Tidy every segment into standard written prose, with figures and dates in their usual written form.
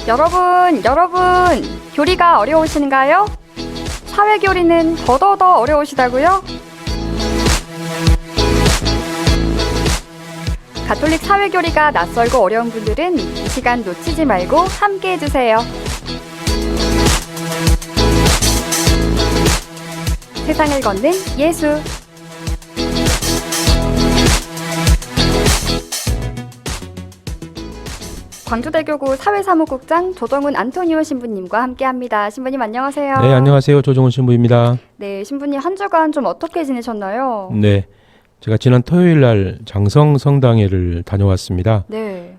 여러분, 교리가 어려우신가요? 사회교리는 더더더 어려우시다고요? 가톨릭 사회교리가 낯설고 어려운 분들은 이 시간 놓치지 말고 함께 해주세요. 세상을 걷는 예수. 광주대교구 사회사무국장 조정훈 안토니오 신부님과 함께합니다. 신부님 안녕하세요. 네, 안녕하세요. 조정훈 신부입니다. 네, 신부님 한 주간 좀 어떻게 지내셨나요? 네, 제가 지난 토요일 날 장성성당회를 다녀왔습니다. 네.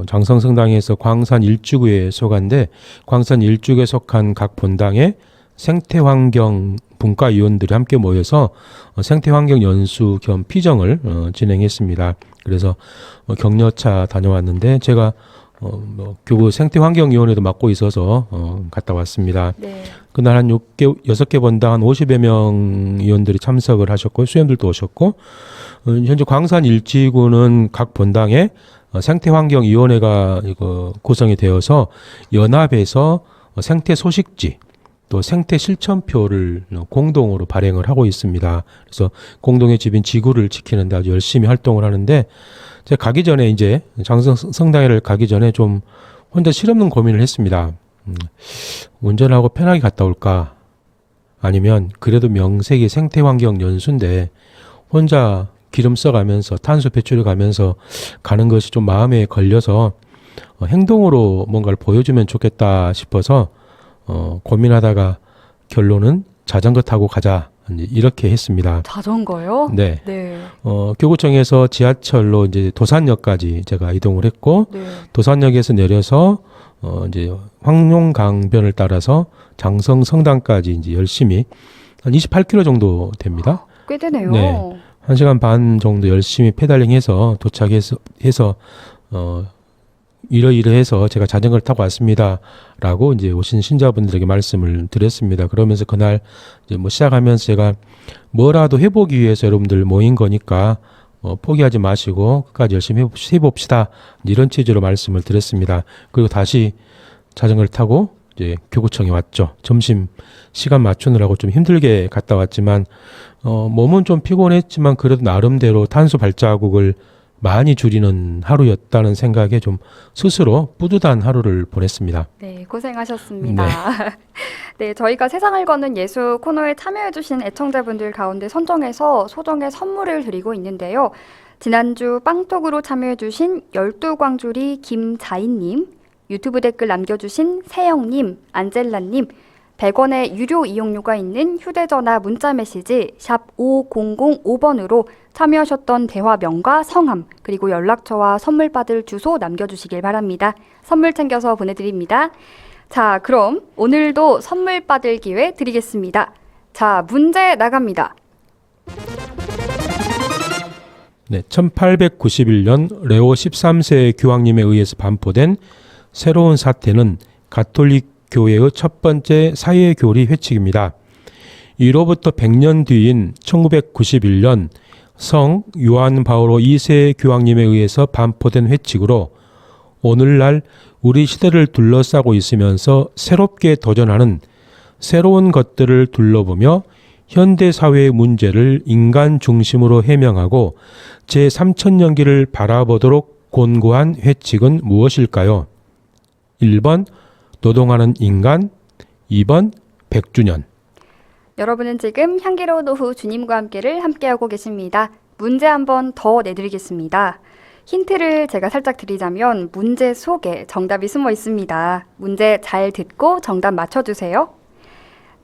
장성성당회에서 광산 일주구에 속한데 광산 일주구에 속한 각 본당에 생태환경 분과위원들이 함께 모여서 생태환경 연수 겸 피정을 진행했습니다. 그래서 격려차 다녀왔는데 제가 교구 생태환경위원회도 맡고 있어서 갔다 왔습니다. 네. 그날 한 6개 본당 한 50여 명 위원들이 참석을 하셨고 수염들도 오셨고 현재 광산 일지구는 각 본당에 생태환경위원회가 구성이 되어서 연합에서 생태 소식지 또 생태 실천표를 공동으로 발행을 하고 있습니다. 그래서 공동의 집인 지구를 지키는 데 아주 열심히 활동을 하는데 제가 가기 전에 이제 장성성당회를 가기 전에 좀 혼자 실없는 고민을 했습니다. 운전하고 편하게 갔다 올까? 아니면 그래도 명색이 생태환경 연수인데 혼자 기름 써가면서 탄소 배출해 가면서 가는 것이 좀 마음에 걸려서 행동으로 뭔가를 보여주면 좋겠다 싶어서 고민하다가 결론은 자전거 타고 가자 이렇게 했습니다. 자전거요? 네. 네. 교구청에서 지하철로 이제 도산역까지 제가 이동을 했고 네. 도산역에서 내려서 이제 황룡강변을 따라서 장성성당까지 이제 열심히 한 28km 정도 됩니다. 꽤 되네요. 네. 1시간 반 정도 열심히 페달링해서 도착해서 이러이러해서 제가 자전거를 타고 왔습니다라고 이제 오신 신자분들에게 말씀을 드렸습니다. 그러면서 그날 이제 시작하면서 제가 뭐라도 해보기 위해서 여러분들 모인 거니까 포기하지 마시고 끝까지 열심히 해봅시다. 이런 취지로 말씀을 드렸습니다. 그리고 다시 자전거를 타고 이제 교구청에 왔죠. 점심 시간 맞추느라고 좀 힘들게 갔다 왔지만 몸은 좀 피곤했지만 그래도 나름대로 탄소 발자국을 많이 줄이는 하루였다는 생각에 좀 스스로 뿌듯한 하루를 보냈습니다. 네, 고생하셨습니다. 네, 저희가 세상을 걷는 예수 코너에 참여해주신 애청자분들 가운데 선정해서 소정의 선물을 드리고 있는데요. 지난주 빵톡으로 참여해주신 12광주리 김자인님, 유튜브 댓글 남겨주신 세영님, 안젤라님, 100원의 유료 이용료가 있는 휴대전화 문자메시지 샵 5005번으로 참여하셨던 대화명과 성함 그리고 연락처와 선물 받을 주소 남겨주시길 바랍니다. 선물 챙겨서 보내드립니다. 자, 그럼 오늘도 선물 받을 기회 드리겠습니다. 자, 문제 나갑니다. 네, 1891년 레오 13세 교황님에 의해서 반포된 새로운 사태는 가톨릭 교회의 첫 번째 사회교리 회칙입니다. 이로부터 100년 뒤인 1991년 성 요한 바오로 2세 교황님에 의해서 반포된 회칙으로 오늘날 우리 시대를 둘러싸고 있으면서 새롭게 도전하는 새로운 것들을 둘러보며 현대사회의 문제를 인간 중심으로 해명하고 제3천년기를 바라보도록 권고한 회칙은 무엇일까요? 1번 노동하는 인간, 2번 100주년. 여러분은 지금 향기로운 오후 주님과 함께를 함께하고 계십니다. 문제 한 번 더 내드리겠습니다. 힌트를 제가 살짝 드리자면 문제 속에 정답이 숨어 있습니다. 문제 잘 듣고 정답 맞춰주세요.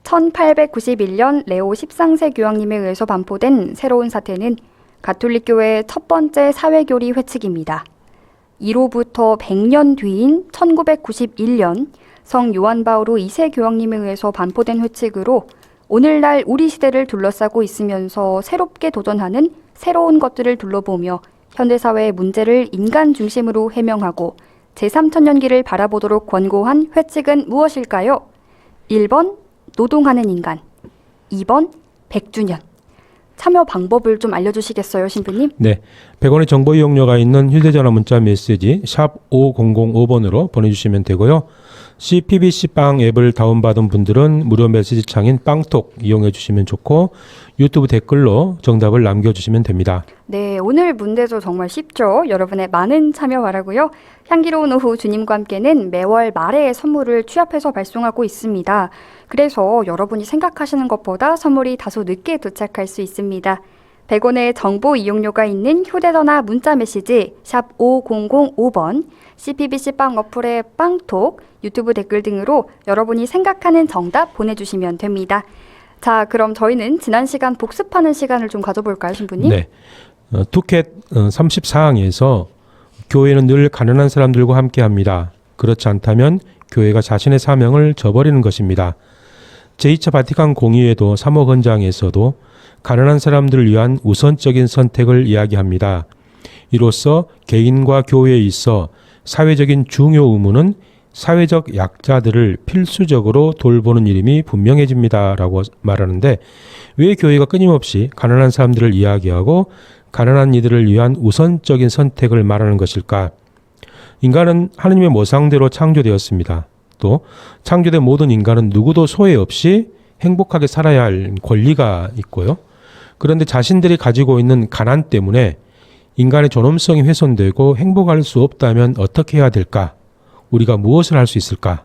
1891년 레오 13세 교황님에 의해서 반포된 새로운 사태는 가톨릭교회의 첫 번째 사회교리 회칙입니다. 이로부터 100년 뒤인 1991년 성 요한 바오로 2세 교황님에 의해서 반포된 회칙으로 오늘날 우리 시대를 둘러싸고 있으면서 새롭게 도전하는 새로운 것들을 둘러보며 현대사회의 문제를 인간 중심으로 해명하고 제3천년기를 바라보도록 권고한 회칙은 무엇일까요? 1번 노동하는 인간, 2번 100주년. 참여 방법을 좀 알려주시겠어요, 신부님? 네, 100원의 정보 이용료가 있는 휴대전화 문자 메시지 샵 5005번으로 보내주시면 되고요. CPBC 빵 앱을 다운받은 분들은 무료 메시지 창인 빵톡 이용해 주시면 좋고 유튜브 댓글로 정답을 남겨주시면 됩니다. 네, 오늘 문제도 정말 쉽죠? 여러분의 많은 참여 바라고요. 향기로운 오후 주님과 함께는 매월 말에 선물을 취합해서 발송하고 있습니다. 그래서 여러분이 생각하시는 것보다 선물이 다소 늦게 도착할 수 있습니다. 100원의 정보 이용료가 있는 휴대전화 문자 메시지 샵 5005번, CPBC 빵 어플의 빵톡, 유튜브 댓글 등으로 여러분이 생각하는 정답 보내주시면 됩니다. 자, 그럼 저희는 지난 시간 복습하는 시간을 좀 가져볼까요, 신부님? 네. 투켓 34항에서 교회는 늘 가난한 사람들과 함께합니다. 그렇지 않다면 교회가 자신의 사명을 저버리는 것입니다. 제2차 바티칸 공의회도 3호 헌장에서도 가난한 사람들을 위한 우선적인 선택을 이야기합니다. 이로써 개인과 교회에 있어 사회적인 중요 의무는 사회적 약자들을 필수적으로 돌보는 일임이 분명해집니다. 라고 말하는데 왜 교회가 끊임없이 가난한 사람들을 이야기하고 가난한 이들을 위한 우선적인 선택을 말하는 것일까? 인간은 하느님의 모상대로 창조되었습니다. 또 창조된 모든 인간은 누구도 소외 없이 행복하게 살아야 할 권리가 있고요. 그런데 자신들이 가지고 있는 가난 때문에 인간의 존엄성이 훼손되고 행복할 수 없다면 어떻게 해야 될까? 우리가 무엇을 할 수 있을까?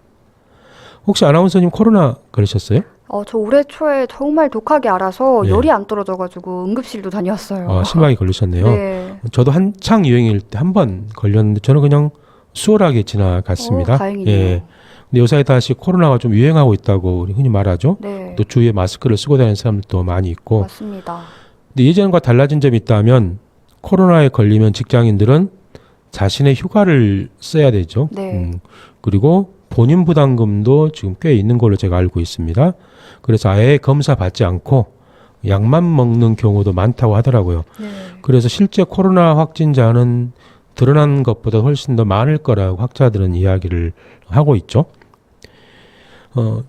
혹시 아나운서님 코로나 걸리셨어요? 저 올해 초에 정말 독하게 알아서 네. 열이 안 떨어져가지고 응급실도 다녀왔어요. 심하게 걸리셨네요. 네. 저도 한창 유행일 때 한 번 걸렸는데 저는 그냥 수월하게 지나갔습니다. 다행이네요. 예. 근데 요새 다시 코로나가 좀 유행하고 있다고 우리 흔히 말하죠. 네, 또 주위에 마스크를 쓰고 다니는 사람들도 많이 있고. 맞습니다. 근데 예전과 달라진 점이 있다면 코로나에 걸리면 직장인들은 자신의 휴가를 써야 되죠. 네. 그리고 본인 부담금도 지금 꽤 있는 걸로 제가 알고 있습니다. 그래서 아예 검사 받지 않고 약만 먹는 경우도 많다고 하더라고요. 네. 그래서 실제 코로나 확진자는 드러난 것보다 훨씬 더 많을 거라고 학자들은 이야기를 하고 있죠.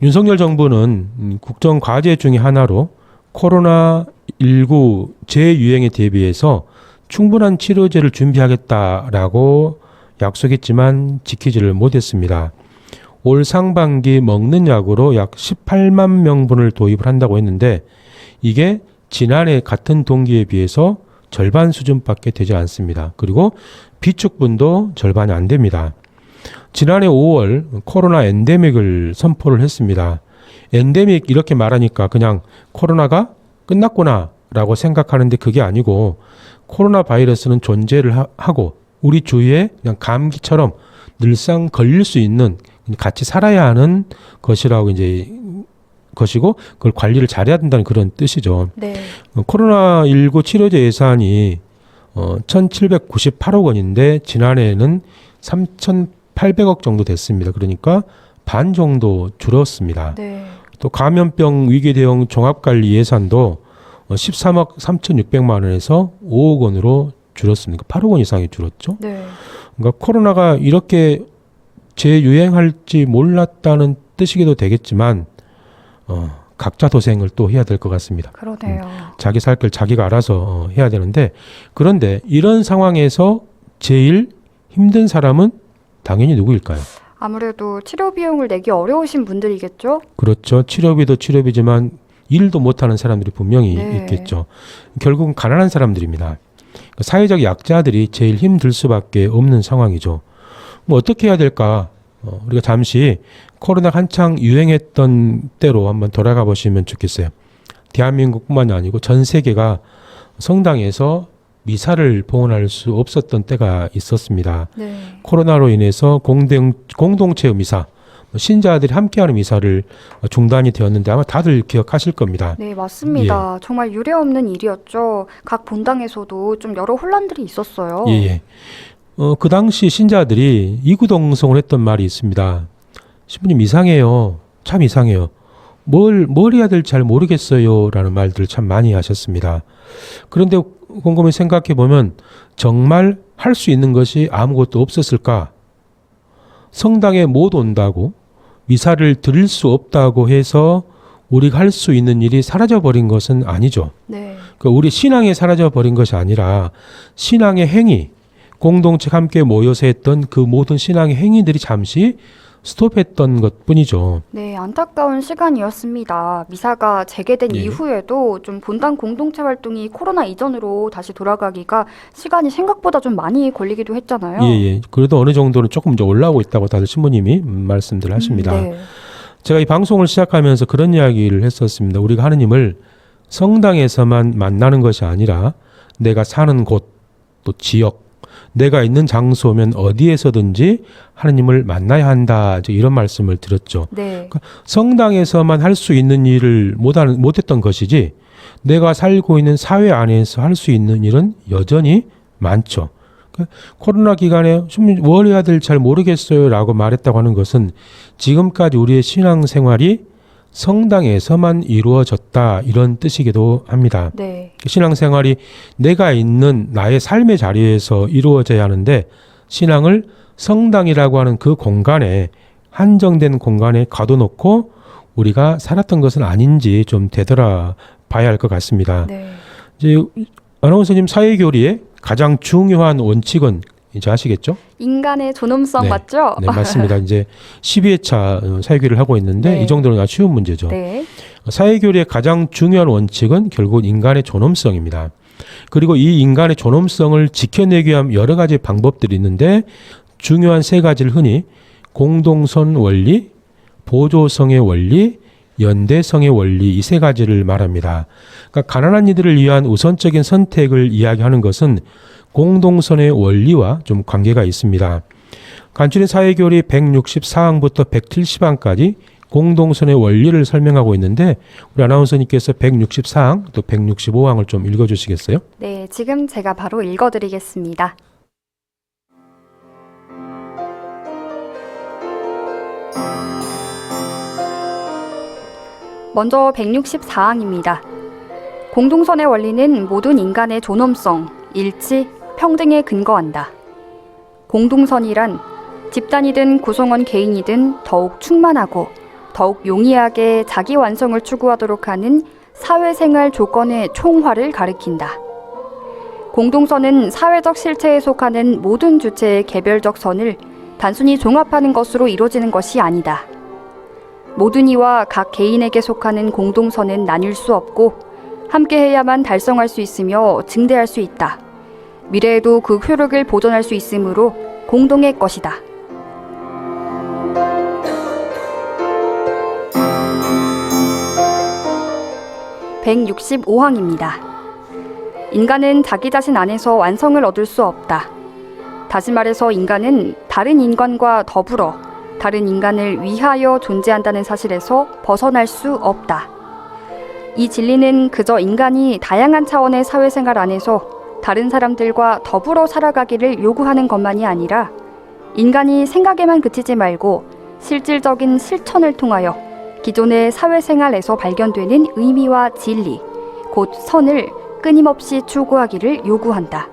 윤석열 정부는 국정 과제 중에 하나로 코로나19 재유행에 대비해서 충분한 치료제를 준비하겠다라고 약속했지만 지키지를 못했습니다. 올 상반기 먹는 약으로 약 18만 명분을 도입을 한다고 했는데 이게 지난해 같은 동기에 비해서 절반 수준밖에 되지 않습니다. 그리고 비축분도 절반이 안 됩니다. 지난해 5월 코로나 엔데믹을 선포를 했습니다. 엔데믹 이렇게 말하니까 그냥 코로나가 끝났구나 라고 생각하는데 그게 아니고 코로나 바이러스는 존재를 하고 우리 주위에 그냥 감기처럼 늘상 걸릴 수 있는 같이 살아야 하는 것이라고 이제 것이고 그걸 관리를 잘해야 된다는 그런 뜻이죠. 네. 코로나19 치료제 예산이 1,798억 원인데 지난해에는 3,800억 정도 됐습니다. 그러니까 반 정도 줄었습니다. 네. 또 감염병 위기 대응 종합관리 예산도 13억 3,600만 원에서 5억 원으로 줄었습니다. 8억 원 이상이 줄었죠. 네. 그러니까 코로나가 이렇게 재유행할지 몰랐다는 뜻이기도 되겠지만 각자 도생을 또 해야 될 것 같습니다. 그러네요. 자기 살 길 자기가 알아서 해야 되는데 그런데 이런 상황에서 제일 힘든 사람은 당연히 누구일까요? 아무래도 치료 비용을 내기 어려우신 분들이겠죠? 그렇죠. 치료비도 치료비지만 일도 못하는 사람들이 분명히 네. 있겠죠. 결국은 가난한 사람들입니다. 사회적 약자들이 제일 힘들 수밖에 없는 상황이죠. 뭐 어떻게 해야 될까? 우리가 잠시 코로나가 한창 유행했던 때로 한번 돌아가 보시면 좋겠어요. 대한민국뿐만이 아니고 전 세계가 성당에서 미사를 봉헌할 수 없었던 때가 있었습니다. 네. 코로나로 인해서 공동체의 미사, 신자들이 함께하는 미사를 중단이 되었는데 아마 다들 기억하실 겁니다. 네, 맞습니다. 정말 유례없는 일이었죠. 각 본당에서도 좀 여러 혼란들이 있었어요. 예. 그 당시 신자들이 이구동성을 했던 말이 있습니다. 신부님 이상해요. 참 이상해요. 뭘 해야 될지 잘 모르겠어요. 라는 말들을 참 많이 하셨습니다. 그런데 곰곰이 생각해 보면 정말 할 수 있는 것이 아무것도 없었을까? 성당에 못 온다고 미사를 드릴 수 없다고 해서 우리가 할 수 있는 일이 사라져버린 것은 아니죠. 네. 그러니까 우리 신앙이 사라져버린 것이 아니라 신앙의 행위, 공동체 함께 모여서 했던 그 모든 신앙의 행위들이 잠시 스톱했던 것뿐이죠. 네, 안타까운 시간이었습니다. 미사가 재개된 예. 이후에도 좀 본당 공동체 활동이 코로나 이전으로 다시 돌아가기가 시간이 생각보다 좀 많이 걸리기도 했잖아요. 예. 그래도 어느 정도는 조금 이제 올라오고 있다고 다들 신부님이 말씀들 하십니다. 네. 제가 이 방송을 시작하면서 그런 이야기를 했었습니다. 우리가 하느님을 성당에서만 만나는 것이 아니라 내가 사는 곳, 또 지역, 내가 있는 장소면 어디에서든지 하느님을 만나야 한다. 이런 말씀을 드렸죠. 네. 성당에서만 할 수 있는 일을 못했던 것이지 내가 살고 있는 사회 안에서 할 수 있는 일은 여전히 많죠. 코로나 기간에 뭘 해야 될지 잘 모르겠어요 라고 말했다고 하는 것은 지금까지 우리의 신앙생활이 성당에서만 이루어졌다 이런 뜻이기도 합니다. 네. 신앙생활이 내가 있는 나의 삶의 자리에서 이루어져야 하는데 신앙을 성당이라고 하는 그 공간에 한정된 공간에 가둬놓고 우리가 살았던 것은 아닌지 좀 되돌아 봐야 할 것 같습니다. 네. 이제 아나운서님 사회교리의 가장 중요한 원칙은 이제 아시겠죠? 인간의 존엄성 네. 맞죠? 네, 맞습니다. 이제 12회차 사회교리를 하고 있는데 네. 이 정도는 아주 쉬운 문제죠. 네. 사회교리의 가장 중요한 원칙은 결국 인간의 존엄성입니다. 그리고 이 인간의 존엄성을 지켜내기 위한 여러 가지 방법들이 있는데 중요한 세 가지를 흔히 공동선 원리, 보조성의 원리, 연대성의 원리 이 세 가지를 말합니다. 그러니까 가난한 이들을 위한 우선적인 선택을 이야기하는 것은 공동선의 원리와 좀 관계가 있습니다. 간추린 사회교리 164항부터 170항까지 공동선의 원리를 설명하고 있는데 우리 아나운서님께서 164항 또 165항을 좀 읽어주시겠어요? 네, 지금 제가 바로 읽어드리겠습니다. 먼저 164항입니다. 공동선의 원리는 모든 인간의 존엄성, 일치, 평등에 근거한다. 공동선이란 집단이든 구성원 개인이든 더욱 충만하고 더욱 용이하게 자기 완성을 추구하도록 하는 사회생활 조건의 총화를 가리킨다. 공동선은 사회적 실체에 속하는 모든 주체의 개별적 선을 단순히 종합하는 것으로 이루어지는 것이 아니다. 모든 이와 각 개인에게 속하는 공동선은 나뉠 수 없고 함께해야만 달성할 수 있으며 증대할 수 있다. 미래에도 그 효력을 보존할 수 있으므로 공동의 것이다. (165항입니다) 인간은 자기 자신 안에서 완성을 얻을 수 없다. 다시 말해서 인간은 다른 인간과 더불어 다른 인간을 위하여 존재한다는 사실에서 벗어날 수 없다. 이 진리는 그저 인간이 다양한 차원의 사회생활 안에서 다른 사람들과 더불어 살아가기를 요구하는 것만이 아니라 인간이 생각에만 그치지 말고 실질적인 실천을 통하여 기존의 사회생활에서 발견되는 의미와 진리, 곧 선을 끊임없이 추구하기를 요구한다.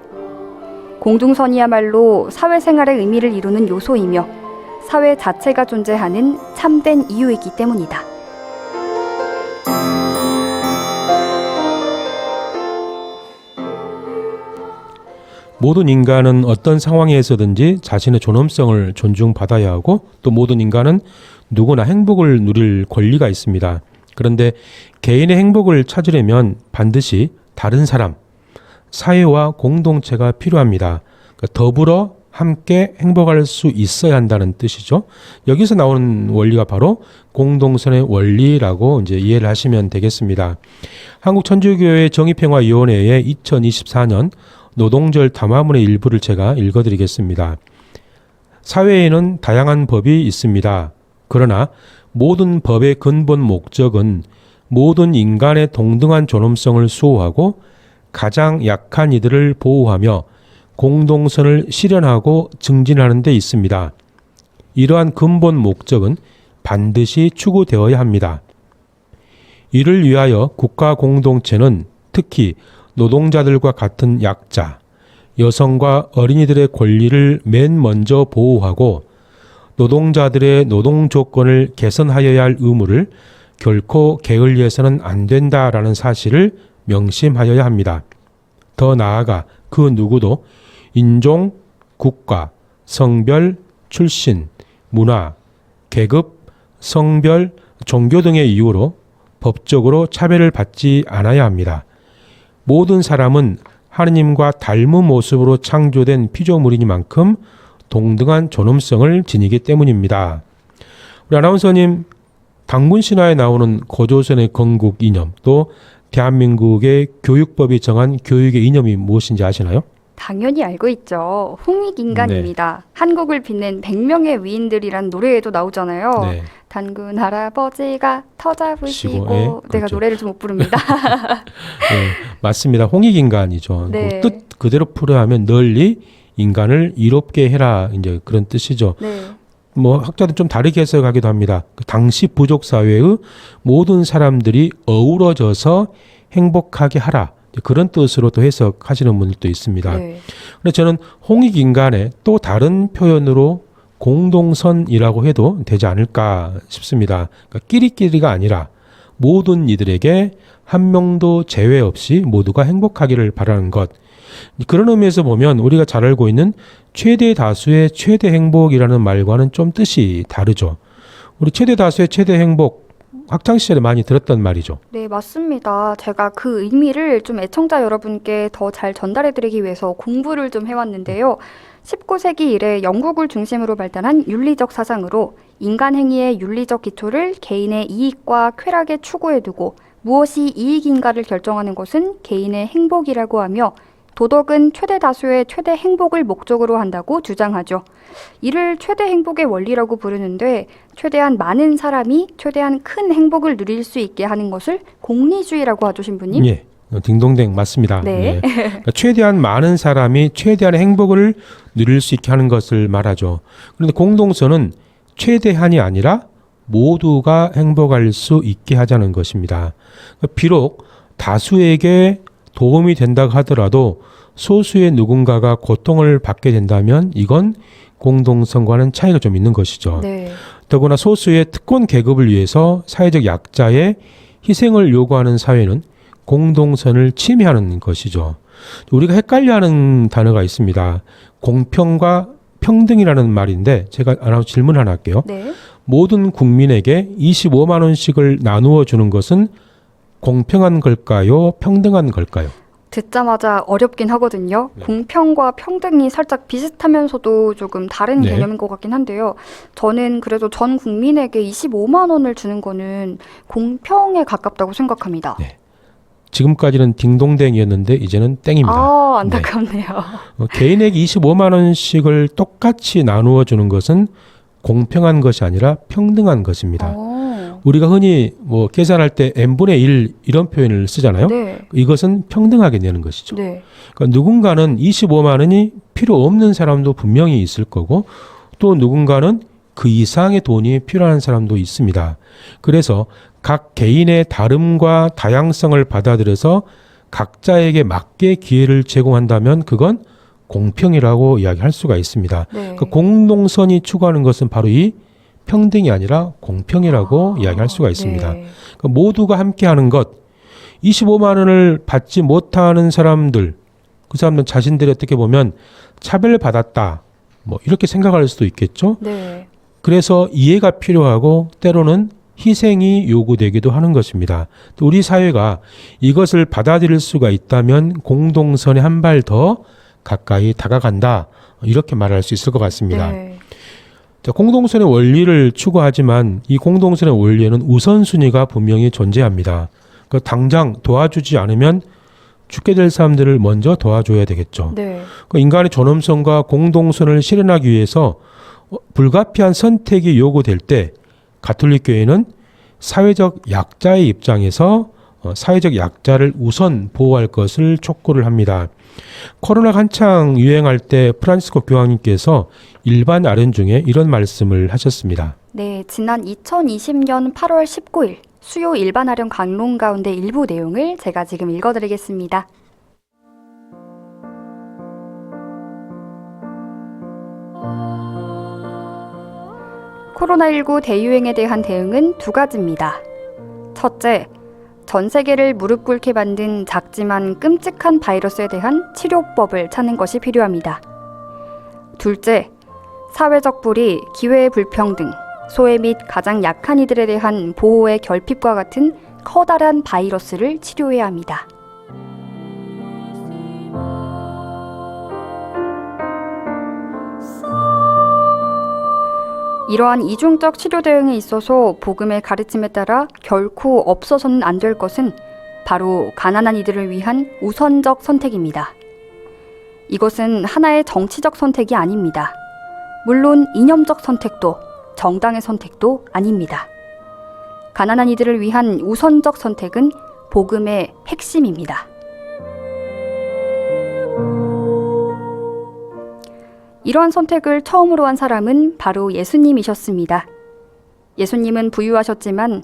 공동선이야말로 사회생활의 의미를 이루는 요소이며 사회 자체가 존재하는 참된 이유이기 때문이다. 모든 인간은 어떤 상황에서든지 자신의 존엄성을 존중받아야 하고 또 모든 인간은 누구나 행복을 누릴 권리가 있습니다. 그런데 개인의 행복을 찾으려면 반드시 다른 사람, 사회와 공동체가 필요합니다. 그러니까 더불어 함께 행복할 수 있어야 한다는 뜻이죠. 여기서 나오는 원리가 바로 공동선의 원리라고 이제 이해를 하시면 되겠습니다. 한국천주교회 정의평화위원회의 2024년 노동절 담화문의 일부를 제가 읽어드리겠습니다. 사회에는 다양한 법이 있습니다. 그러나 모든 법의 근본 목적은 모든 인간의 동등한 존엄성을 수호하고 가장 약한 이들을 보호하며 공동선을 실현하고 증진하는 데 있습니다. 이러한 근본 목적은 반드시 추구되어야 합니다. 이를 위하여 국가 공동체는 특히 노동자들과 같은 약자, 여성과 어린이들의 권리를 맨 먼저 보호하고 노동자들의 노동 조건을 개선하여야 할 의무를 결코 게을리해서는 안 된다라는 사실을 명심하여야 합니다. 더 나아가 그 누구도 인종, 국가, 성별, 출신, 문화, 계급, 성별, 종교 등의 이유로 법적으로 차별을 받지 않아야 합니다. 모든 사람은 하느님과 닮은 모습으로 창조된 피조물이니만큼 동등한 존엄성을 지니기 때문입니다. 우리 아나운서님, 당군 신화에 나오는 고조선의 건국 이념, 또 대한민국의 교육법이 정한 교육의 이념이 무엇인지 아시나요? 당연히 알고 있죠. 홍익인간입니다. 한국을 빛낸 100명의 위인들이란 노래에도 나오잖아요. 네. 단군 할아버지가 터잡으시고 시고, 예, 내가 그렇죠. 노래를 좀 못 부릅니다. 네, 맞습니다. 홍익인간이죠. 네. 그 뜻 그대로 풀어하면 널리 인간을 이롭게 해라, 이제 그런 뜻이죠. 네. 뭐 학자들 좀 다르게 해석하기도 합니다. 그 당시 부족 사회의 모든 사람들이 어우러져서 행복하게 하라, 그런 뜻으로 또 해석하시는 분들도 있습니다. 네. 근데 저는 홍익인간의 또 다른 표현으로 공동선이라고 해도 되지 않을까 싶습니다. 그러니까 끼리끼리가 아니라 모든 이들에게 한 명도 제외 없이 모두가 행복하기를 바라는 것. 그런 의미에서 보면 우리가 잘 알고 있는 최대 다수의 최대 행복이라는 말과는 좀 뜻이 다르죠. 우리 최대 다수의 최대 행복, 학창 시절에 많이 들었던 말이죠. 네, 맞습니다. 제가 그 의미를 좀 애청자 여러분께 더 잘 전달해드리기 위해서 공부를 좀 해왔는데요. 19세기 이래 영국을 중심으로 발달한 윤리적 사상으로 인간 행위의 윤리적 기초를 개인의 이익과 쾌락에 추구해 두고 무엇이 이익인가를 결정하는 것은 개인의 행복이라고 하며 도덕은 최대 다수의 최대 행복을 목적으로 한다고 주장하죠. 이를 최대 행복의 원리라고 부르는데 최대한 많은 사람이 최대한 큰 행복을 누릴 수 있게 하는 것을 공리주의라고 하죠, 신부님? 예, 딩동댕 맞습니다. 네. 그러니까 최대한 많은 사람이 최대한의 행복을 누릴 수 있게 하는 것을 말하죠. 그런데 공동선은 최대한이 아니라 모두가 행복할 수 있게 하자는 것입니다. 비록 다수에게 도움이 된다고 하더라도 소수의 누군가가 고통을 받게 된다면 이건 공동선과는 차이가 좀 있는 것이죠. 네. 더구나 소수의 특권 계급을 위해서 사회적 약자의 희생을 요구하는 사회는 공동선을 침해하는 것이죠. 우리가 헷갈려하는 단어가 있습니다. 공평과 평등이라는 말인데 제가 하나 질문 하나 할게요. 네. 모든 국민에게 25만 원씩을 나누어 주는 것은 공평한 걸까요? 평등한 걸까요? 듣자마자 어렵긴 하거든요. 네. 공평과 평등이 살짝 비슷하면서도 조금 다른 네. 개념인 것 같긴 한데요. 저는 그래도 전 국민에게 25만 원을 주는 거는 공평에 가깝다고 생각합니다. 네. 지금까지는 딩동댕이었는데 이제는 땡입니다. 아, 안타깝네요. 개인에게 25만 원씩을 똑같이 나누어 주는 것은 공평한 것이 아니라 평등한 것입니다. 우리가 흔히 뭐 계산할 때 n분의 1 이런 표현을 쓰잖아요. 네. 이것은 평등하게 내는 것이죠. 네. 그러니까 누군가는 25만 원이 필요 없는 사람도 분명히 있을 거고 또 누군가는 그 이상의 돈이 필요한 사람도 있습니다. 그래서 각 개인의 다름과 다양성을 받아들여서 각자에게 맞게 기회를 제공한다면 그건 공평이라고 이야기할 수가 있습니다. 네. 그 공동선이 추구하는 것은 바로 이 평등이 아니라 공평이라고 이야기할 수가 있습니다. 네. 그러니까 모두가 함께하는 것, 25만 원을 받지 못하는 사람들, 그 사람들은 자신들이 어떻게 보면 차별받았다, 뭐 이렇게 생각할 수도 있겠죠. 네. 그래서 이해가 필요하고 때로는 희생이 요구되기도 하는 것입니다. 또 우리 사회가 이것을 받아들일 수가 있다면 공동선에 한 발 더 가까이 다가간다, 이렇게 말할 수 있을 것 같습니다. 네. 자, 공동선의 원리를 추구하지만 이 공동선의 원리에는 우선순위가 분명히 존재합니다. 그러니까 당장 도와주지 않으면 죽게 될 사람들을 먼저 도와줘야 되겠죠. 네. 그러니까 인간의 존엄성과 공동선을 실현하기 위해서 불가피한 선택이 요구될 때 가톨릭 교회는 사회적 약자의 입장에서 사회적 약자를 우선 보호할 것을 촉구를 합니다. 코로나가 한창 유행할 때 프란시스코 교황님께서 일반 아련 중에 이런 말씀을 하셨습니다. 네, 지난 2020년 8월 19일 수요 일반 아련 강론 가운데 일부 내용을 제가 지금 읽어드리겠습니다. 코로나19 대유행에 대한 대응은 두 가지입니다. 첫째, 전 세계를 무릎 꿇게 만든 작지만 끔찍한 바이러스에 대한 치료법을 찾는 것이 필요합니다. 둘째, 사회적 불이, 기회의 불평등, 소외 및 가장 약한 이들에 대한 보호의 결핍과 같은 커다란 바이러스를 치료해야 합니다. 이러한 이중적 치료 대응에 있어서 복음의 가르침에 따라 결코 없어서는 안 될 것은 바로 가난한 이들을 위한 우선적 선택입니다. 이것은 하나의 정치적 선택이 아닙니다. 물론 이념적 선택도 정당의 선택도 아닙니다. 가난한 이들을 위한 우선적 선택은 복음의 핵심입니다. 이러한 선택을 처음으로 한 사람은 바로 예수님이셨습니다. 예수님은 부유하셨지만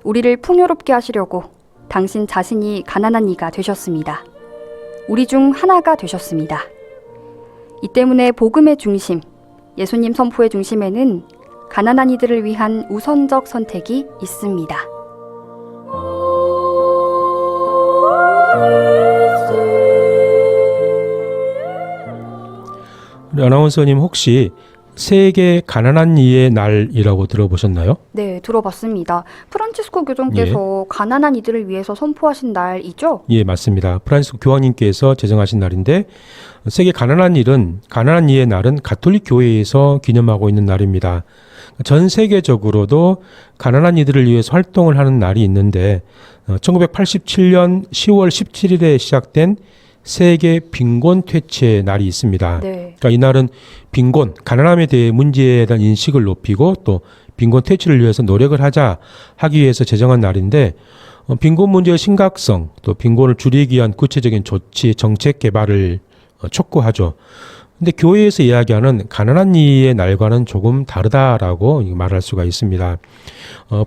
우리를 풍요롭게 하시려고 당신 자신이 가난한 이가 되셨습니다. 우리 중 하나가 되셨습니다. 이 때문에 복음의 중심, 예수님 선포의 중심에는 가난한 이들을 위한 우선적 선택이 있습니다. 우리 아나운서님 혹시 세계 가난한 이의 날이라고 들어보셨나요? 네, 들어봤습니다. 프란치스코 교정께서 가난한 이들을 위해서 선포하신 날이죠? 예, 맞습니다. 프란시스코 교황님께서 제정하신 날인데 세계 가난한 이의 날은 가톨릭 교회에서 기념하고 있는 날입니다. 전 세계적으로도 가난한 이들을 위해서 활동을 하는 날이 있는데 1987년 10월 17일에 시작된 세계 빈곤 퇴치의 날이 있습니다. 네. 그러니까 이 날은 빈곤, 가난함에 대해 문제에 대한 인식을 높이고 또 빈곤 퇴치를 위해서 노력을 하기 위해서 제정한 날인데 빈곤 문제의 심각성, 또 빈곤을 줄이기 위한 구체적인 조치, 정책 개발을 촉구하죠. 근데 교회에서 이야기하는 가난한 이의 날과는 조금 다르다라고 말할 수가 있습니다.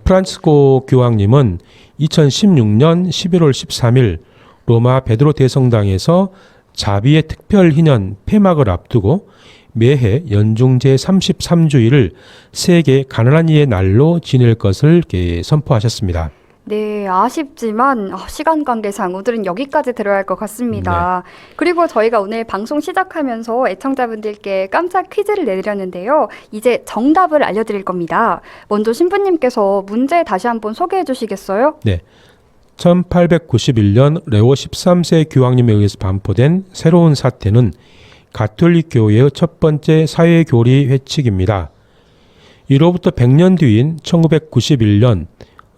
프란치스코 교황님은 2016년 11월 13일 로마 베드로 대성당에서 자비의 특별 희년 폐막을 앞두고 매해 연중 제33주일을 세계 가난한 이의 날로 지낼 것을 선포하셨습니다. 네, 아쉽지만 시간 관계상 오늘은 여기까지 들어야 할 것 같습니다. 그리고 저희가 오늘 방송 시작하면서 애청자분들께 깜짝 퀴즈를 내드렸는데요. 이제 정답을 알려드릴 겁니다. 먼저 신부님께서 문제 다시 한번 소개해 주시겠어요? 네. 1891년 레오 13세 교황님에 의해서 반포된 새로운 사태는 가톨릭 교회의 첫 번째 사회교리 회칙입니다. 이로부터 100년 뒤인 1991년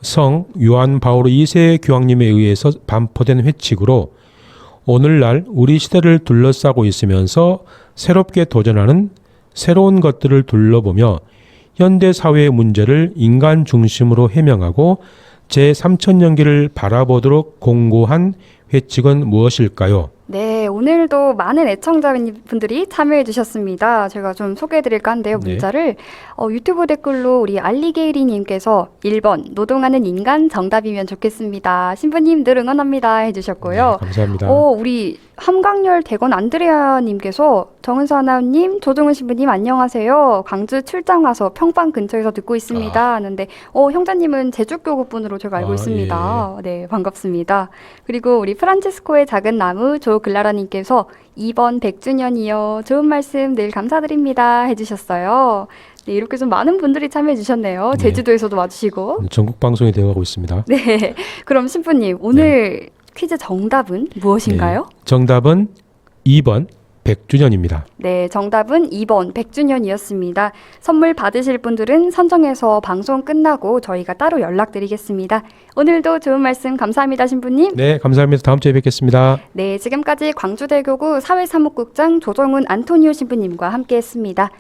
성 요한 바오로 2세 교황님에 의해서 반포된 회칙으로 오늘날 우리 시대를 둘러싸고 있으면서 새롭게 도전하는 새로운 것들을 둘러보며 현대 사회의 문제를 인간 중심으로 해명하고 제3천년기를 바라보도록 공고한 회칙은 무엇일까요? 네, 오늘도 많은 애청자분들이 참여해 주셨습니다. 제가 좀 소개해 드릴까 하는데요, 네. 문자를. 유튜브 댓글로 우리 알리게이리님께서 1번, 노동하는 인간 정답이면 좋겠습니다. 신부님 늘 응원합니다 해주셨고요. 네, 감사합니다. 우리 함강렬 대건 안드레아님께서 정은서 아나운님, 조종은 신부님 안녕하세요. 광주 출장 와서 평방 근처에서 듣고 있습니다 하는데 형제님은 제주교구분으로 제가 알고 있습니다. 네, 반갑습니다. 그리고 우리 프란치스코의 작은 나무 조글라라님께서 2번 100주년이요. 좋은 말씀 늘 감사드립니다 해주셨어요. 네, 이렇게 좀 많은 분들이 참여해 주셨네요. 네. 제주도에서도 와주시고. 전국 방송이 되어가고 있습니다. 네, 그럼 신부님 오늘 퀴즈 정답은 무엇인가요? 네, 정답은 2번 100주년입니다. 네, 정답은 2번 100주년이었습니다. 선물 받으실 분들은 선정해서 방송 끝나고 저희가 따로 연락드리겠습니다. 오늘도 좋은 말씀 감사합니다, 신부님. 네, 감사합니다. 다음 주에 뵙겠습니다. 네, 지금까지 광주대교구 사회사무국장 조정훈 안토니오 신부님과 함께했습니다.